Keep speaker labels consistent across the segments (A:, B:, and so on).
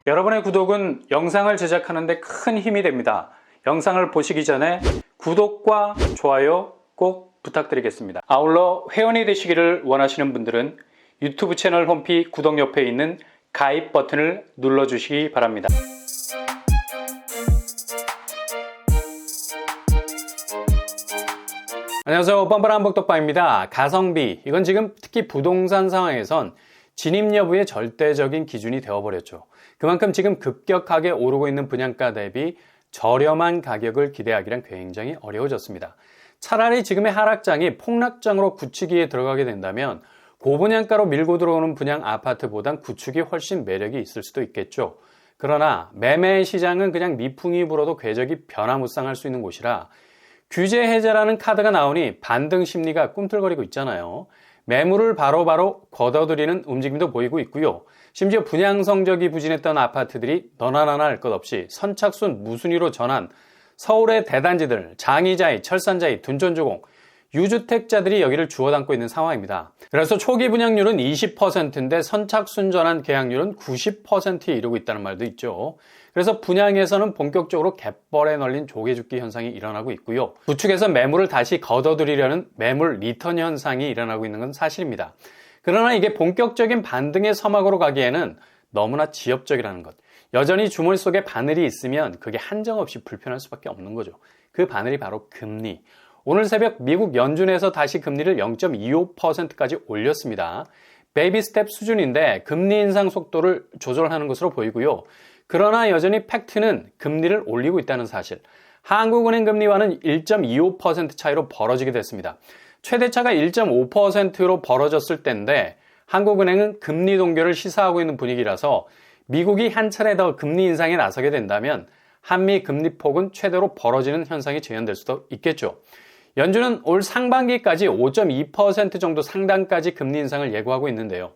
A: 여러분의 구독은 영상을 제작하는 데 큰 힘이 됩니다. 영상을 보시기 전에 구독과 좋아요 꼭 부탁드리겠습니다. 아울러 회원이 되시기를 원하시는 분들은 유튜브 채널 홈피 구독 옆에 있는 가입 버튼을 눌러주시기 바랍니다. 안녕하세요. 뻔뻔한 복덕방입니다. 가성비, 이건 지금 특히 부동산 상황에선 진입 여부의 절대적인 기준이 되어버렸죠. 그만큼 지금 급격하게 오르고 있는 분양가 대비 저렴한 가격을 기대하기란 굉장히 어려워졌습니다. 차라리 지금의 하락장이 폭락장으로 굳히기에 들어가게 된다면 고분양가로 밀고 들어오는 분양 아파트보단 구축이 훨씬 매력이 있을 수도 있겠죠. 그러나 매매 시장은 그냥 미풍이 불어도 궤적이 변화무쌍할 수 있는 곳이라 규제 해제라는 카드가 나오니 반등 심리가 꿈틀거리고 있잖아요. 매물을 바로바로 걷어들이는 움직임도 보이고 있고요. 심지어 분양 성적이 부진했던 아파트들이 너나 나나 할 것 없이 선착순 무순위로 전환, 서울의 대단지들, 장이자이, 철산자이, 둔촌주공, 유주택자들이 여기를 주워 담고 있는 상황입니다. 그래서 초기 분양률은 20%인데 선착순 전환 계약률은 90%에 이르고 있다는 말도 있죠. 그래서 분양에서는 본격적으로 갯벌에 널린 조개죽기 현상이 일어나고 있고요. 구축에서 매물을 다시 걷어들이려는 매물 리턴 현상이 일어나고 있는 건 사실입니다. 그러나 이게 본격적인 반등의 서막으로 가기에는 너무나 지엽적이라는 것. 여전히 주머니 속에 바늘이 있으면 그게 한정없이 불편할 수밖에 없는 거죠. 그 바늘이 바로 금리. 오늘 새벽 미국 연준에서 다시 금리를 0.25%까지 올렸습니다. 베이비 스텝 수준인데 금리 인상 속도를 조절하는 것으로 보이고요. 그러나 여전히 팩트는 금리를 올리고 있다는 사실. 한국은행 금리와는 1.25% 차이로 벌어지게 됐습니다. 최대차가 1.5%로 벌어졌을 때인데 한국은행은 금리 동결을 시사하고 있는 분위기라서 미국이 한 차례 더 금리 인상에 나서게 된다면 한미 금리 폭은 최대로 벌어지는 현상이 재현될 수도 있겠죠. 연준은 올 상반기까지 5.2% 정도 상단까지 금리 인상을 예고하고 있는데요.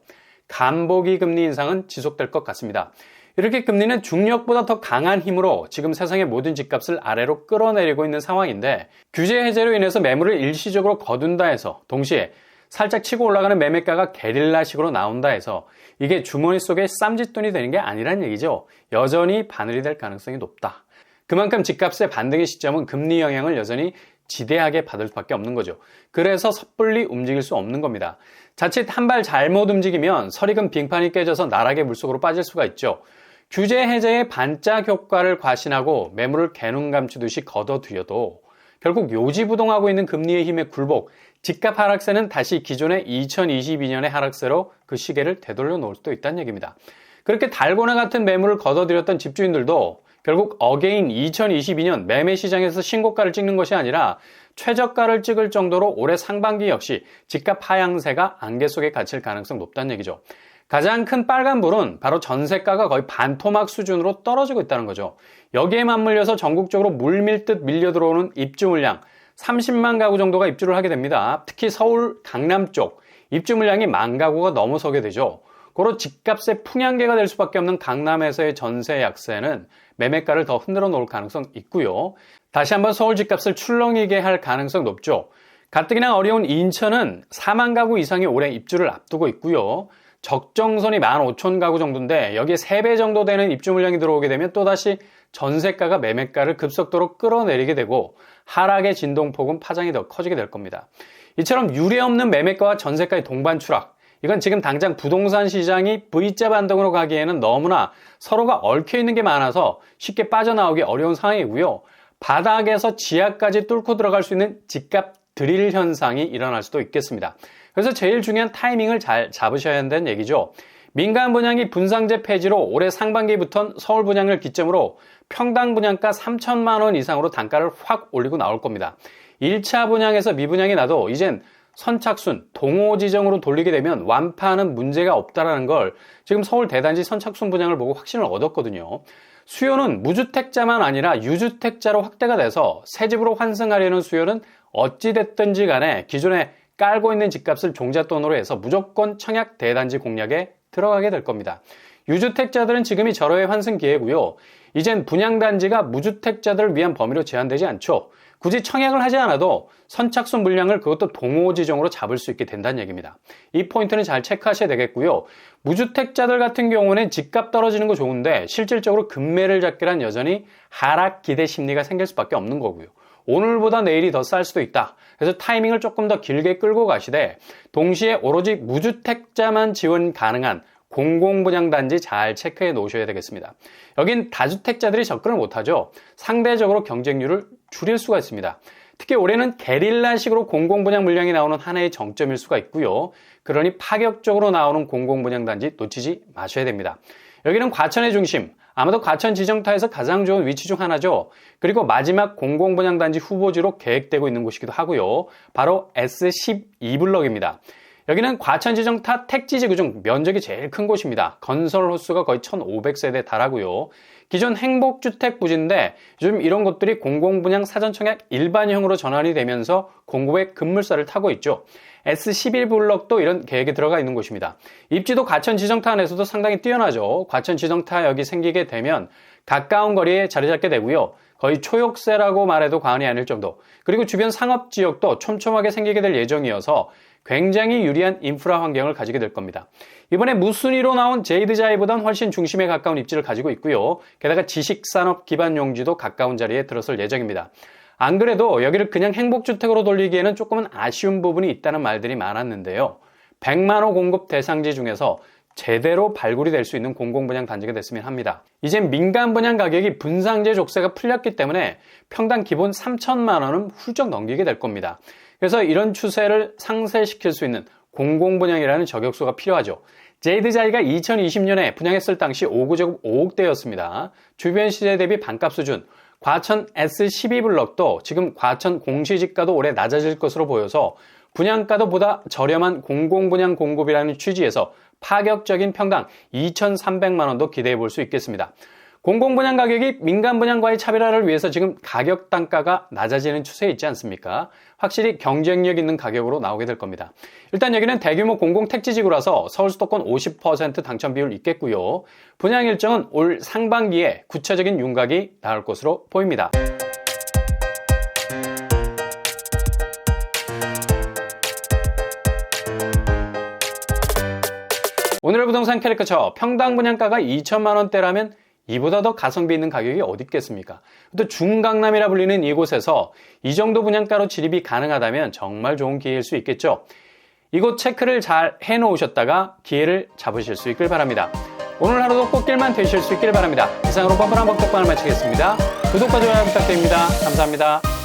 A: 간보기 금리 인상은 지속될 것 같습니다. 이렇게 금리는 중력보다 더 강한 힘으로 지금 세상의 모든 집값을 아래로 끌어내리고 있는 상황인데 규제 해제로 인해서 매물을 일시적으로 거둔다 해서 동시에 살짝 치고 올라가는 매매가가 게릴라식으로 나온다 해서 이게 주머니 속에 쌈짓돈이 되는 게 아니란 얘기죠. 여전히 바늘이 될 가능성이 높다. 그만큼 집값의 반등의 시점은 금리 영향을 여전히 지대하게 받을 수밖에 없는 거죠. 그래서 섣불리 움직일 수 없는 겁니다. 자칫 한 발 잘못 움직이면 설익은 빙판이 깨져서 나락의 물속으로 빠질 수가 있죠. 규제 해제의 반짝 효과를 과신하고 매물을 개눈 감추듯이 걷어들여도 결국 요지부동하고 있는 금리의 힘에 굴복, 집값 하락세는 다시 기존의 2022년의 하락세로 그 시계를 되돌려 놓을 수도 있다는 얘기입니다. 그렇게 달고나 같은 매물을 걷어들였던 집주인들도 결국 어게인 2022년 매매 시장에서 신고가를 찍는 것이 아니라 최저가를 찍을 정도로 올해 상반기 역시 집값 하향세가 안개 속에 갇힐 가능성 높다는 얘기죠. 가장 큰 빨간불은 바로 전세가가 거의 반토막 수준으로 떨어지고 있다는 거죠. 여기에 맞물려서 전국적으로 물밀듯 밀려 들어오는 입주 물량 30만 가구 정도가 입주를 하게 됩니다. 특히 서울 강남 쪽 입주 물량이 10,000 가구가 넘어서게 되죠. 고로 집값의 풍향계가 될 수밖에 없는 강남에서의 전세 약세는 매매가를 더 흔들어 놓을 가능성 있고요. 다시 한번 서울 집값을 출렁이게 할 가능성 높죠. 가뜩이나 어려운 인천은 4만 가구 이상이 올해 입주를 앞두고 있고요. 적정선이 15,000 가구 정도인데 여기에 3배 정도 되는 입주 물량이 들어오게 되면 또다시 전세가가 매매가를 급속도로 끌어내리게 되고 하락의 진동폭은 파장이 더 커지게 될 겁니다. 이처럼 유례없는 매매가와 전세가의 동반 추락, 이건 지금 당장 부동산 시장이 V자 반등으로 가기에는 너무나 서로가 얽혀있는 게 많아서 쉽게 빠져나오기 어려운 상황이고요. 바닥에서 지하까지 뚫고 들어갈 수 있는 집값 드릴 현상이 일어날 수도 있겠습니다. 그래서 제일 중요한 타이밍을 잘 잡으셔야 한다는 얘기죠. 민간 분양이 분상제 폐지로 올해 상반기부터는 서울 분양을 기점으로 평당 분양가 3천만 원 이상으로 단가를 확 올리고 나올 겁니다. 1차 분양에서 미분양이 나도 이젠 선착순, 동호 지정으로 돌리게 되면 완파하는 문제가 없다라는 걸 지금 서울 대단지 선착순 분양을 보고 확신을 얻었거든요. 수요는 무주택자만 아니라 유주택자로 확대가 돼서 새 집으로 환승하려는 수요는 어찌됐든지 간에 기존에 깔고 있는 집값을 종잣돈으로 해서 무조건 청약 대단지 공략에 들어가게 될 겁니다. 유주택자들은 지금이 절호의 환승 기회고요. 이젠 분양단지가 무주택자들을 위한 범위로 제한되지 않죠. 굳이 청약을 하지 않아도 선착순 물량을 그것도 동호지정으로 잡을 수 있게 된다는 얘기입니다. 이 포인트는 잘 체크하셔야 되겠고요. 무주택자들 같은 경우는 집값 떨어지는 거 좋은데 실질적으로 급매를 잡기란 여전히 하락 기대 심리가 생길 수밖에 없는 거고요. 오늘보다 내일이 더 쌀 수도 있다. 그래서 타이밍을 조금 더 길게 끌고 가시되 동시에 오로지 무주택자만 지원 가능한 공공분양단지 잘 체크해 놓으셔야 되겠습니다. 여긴 다주택자들이 접근을 못하죠. 상대적으로 경쟁률을 줄일 수가 있습니다. 특히 올해는 게릴라식으로 공공분양 물량이 나오는 하나의 정점일 수가 있고요. 그러니 파격적으로 나오는 공공분양단지 놓치지 마셔야 됩니다. 여기는 과천의 중심, 아마도 과천 지정타에서 가장 좋은 위치 중 하나죠. 그리고 마지막 공공분양단지 후보지로 계획되고 있는 곳이기도 하고요. 바로 S12블럭입니다. 여기는 과천 지정타 택지지구 중 면적이 제일 큰 곳입니다. 건설 호수가 거의 1,500세대에 달하고요. 기존 행복주택 부지인데 요즘 이런 곳들이 공공분양 사전청약 일반형으로 전환이 되면서 공급의 급물살을 타고 있죠. S11블럭도 이런 계획에 들어가 있는 곳입니다. 입지도 과천 지정타 안에서도 상당히 뛰어나죠. 과천 지정타역이 생기게 되면 가까운 거리에 자리 잡게 되고요. 거의 초역세라고 말해도 과언이 아닐 정도. 그리고 주변 상업지역도 촘촘하게 생기게 될 예정이어서 굉장히 유리한 인프라 환경을 가지게 될 겁니다. 이번에 무순위로 나온 제이드자이보단 훨씬 중심에 가까운 입지를 가지고 있고요. 게다가 지식산업 기반 용지도 가까운 자리에 들어설 예정입니다. 안 그래도 여기를 그냥 행복주택으로 돌리기에는 조금은 아쉬운 부분이 있다는 말들이 많았는데요. 100만 호 공급 대상지 중에서 제대로 발굴이 될 수 있는 공공분양 단지가 됐으면 합니다. 이제 민간 분양 가격이 분상제 족쇄가 풀렸기 때문에 평당 기본 3천만 원은 훌쩍 넘기게 될 겁니다. 그래서 이런 추세를 상쇄시킬 수 있는 공공분양이라는 저격수가 필요하죠. 제이드자이가 2020년에 분양했을 당시 5구제곱 5억대였습니다. 주변 시세 대비 반값 수준. 과천 S12블럭도 지금 과천 공시지가도 올해 낮아질 것으로 보여서 분양가도 보다 저렴한 공공분양 공급이라는 취지에서 파격적인 평당 2,300만 원도 기대해 볼 수 있겠습니다. 공공분양 가격이 민간분양과의 차별화를 위해서 지금 가격 단가가 낮아지는 추세에 있지 않습니까? 확실히 경쟁력 있는 가격으로 나오게 될 겁니다. 일단 여기는 대규모 공공택지지구라서 서울 수도권 50% 당첨 비율 있겠고요. 분양 일정은 올 상반기에 구체적인 윤곽이 나올 것으로 보입니다. 오늘의 부동산 캐리커처 평당 분양가가 2천만 원대라면 이보다 더 가성비 있는 가격이 어디 있겠습니까? 또 중강남이라 불리는 이곳에서 이 정도 분양가로 진입이 가능하다면 정말 좋은 기회일 수 있겠죠. 이곳 체크를 잘 해놓으셨다가 기회를 잡으실 수 있길 바랍니다. 오늘 하루도 꽃길만 되실 수 있길 바랍니다. 이상으로 뻔뻔한 먹덕방을 마치겠습니다. 구독과 좋아요 부탁드립니다. 감사합니다.